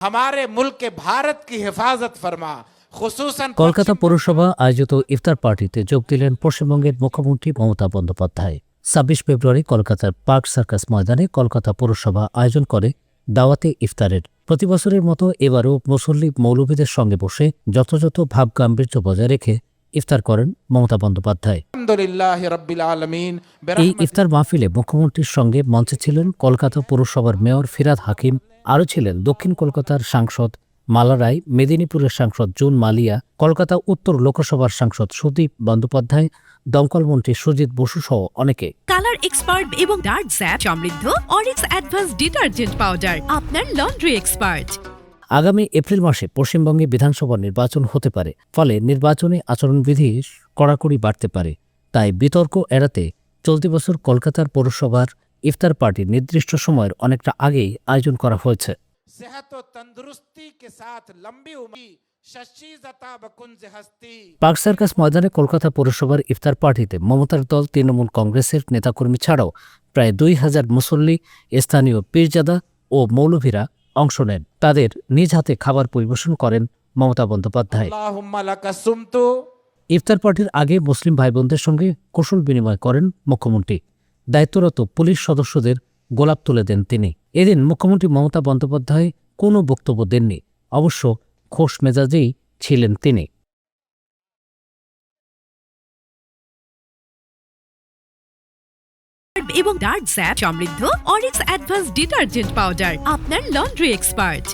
हमारे मुल्क के भारत की हिफाजत फरमा। খুসুসান কলকাতা পৌরসভা আয়োজিত ইফতার পার্টিতে যোগ দিলেন পশ্চিমবঙ্গের মুখ্যমন্ত্রী মমতা বন্দ্যোপাধ্যায়। ২৬ ফেব্রুয়ারি কলকাতার পার্ক সার্কাস ময়দানে কলকাতা পৌরসভা আয়োজন করে দাওয়াতে ইফতারের। প্রতি বছরের মতো এবারও মুসল্লি মৌলভীদের সঙ্গে বসে যথাযথ ভাব গাম্ভীর্য বজায় রেখে ইফতার করেন মমতা বন্দ্যোপাধ্যায়। আলহামদুলিল্লাহ রাব্বিল আলামিন। এই ইফতার মাহফিলে মুখ্যমন্ত্রীর সঙ্গে মঞ্চে ছিলেন কলকাতা পৌরসভার মেয়র ফিরহাদ হাকিম, আরও ছিলেন দক্ষিণ কলকাতার সাংসদ মালা রায়, মেদিনীপুরের সাংসদ জুন মালিয়া, কলকাতা উত্তর লোকসভার সাংসদ সুদীপ বন্দ্যোপাধ্যায়, দমকল মন্ত্রী সুজিত বসু সহ অনেকে। কালার এক্সপার্ট এবং ডার্ক স্যাপ সমৃদ্ধ অরিক্স অ্যাডভান্স ডিটারজেন্ট পাউডার, আপনার লন্ড্রি এক্সপার্ট। আগামী এপ্রিল মাসে পশ্চিমবঙ্গে বিধানসভা নির্বাচন হতে পারে, ফলে নির্বাচনী আচরণবিধি কড়াকড়ি বাড়তে পারে। তাই বিতর্ক এড়াতে চলতি বছর কলকাতার পৌরসভার ইফতার পার্টি নির্দিষ্ট সময়ের অনেকটা আগেই আয়োজন করা হয়েছে। सेहत व तंदुरुस्ती के साथ लंबी उम्र शशीज़ता बकुंज हस्ती। পার্ক সার্কাস ময়দানে কলকাতা পৌরসভার ইফতার পার্টিতে মমতার দল, তৃণমূল কংগ্রেসের নেতাকর্মী ছাড়াও প্রায় ২,০০০ মুসল্লি, স্থানীয় পীরজাদা ও মৌলভীরা অংশ নেন। তাদের নিজ হাতে খাবার পরিবেশন করেন মমতা বন্দ্যোপাধ্যায়। আল্লাহুম্মা লাকা সুমতু। ইফতার পার্টির আগে মুসলিম ভাইবোনদের সঙ্গে কুশল বিনিময় করেন মুখ্যমন্ত্রী। দায়িত্বরত পুলিশ সদস্যদের গোলাপ তুলে দেন তিনি। এদিন মুখ্যমন্ত্রী মমতা বন্দ্যোপাধ্যায় কোনো বক্তব্য দেননি, অবশ্য খোশ মেজাজেই ছিলেন তিনি। এবং ডার্ক স্যাপ সমৃদ্ধ অরিক্স অ্যাডভান্স ডিটারজেন্ট পাউডার, আপনার লন্ড্রি এক্সপার্ট।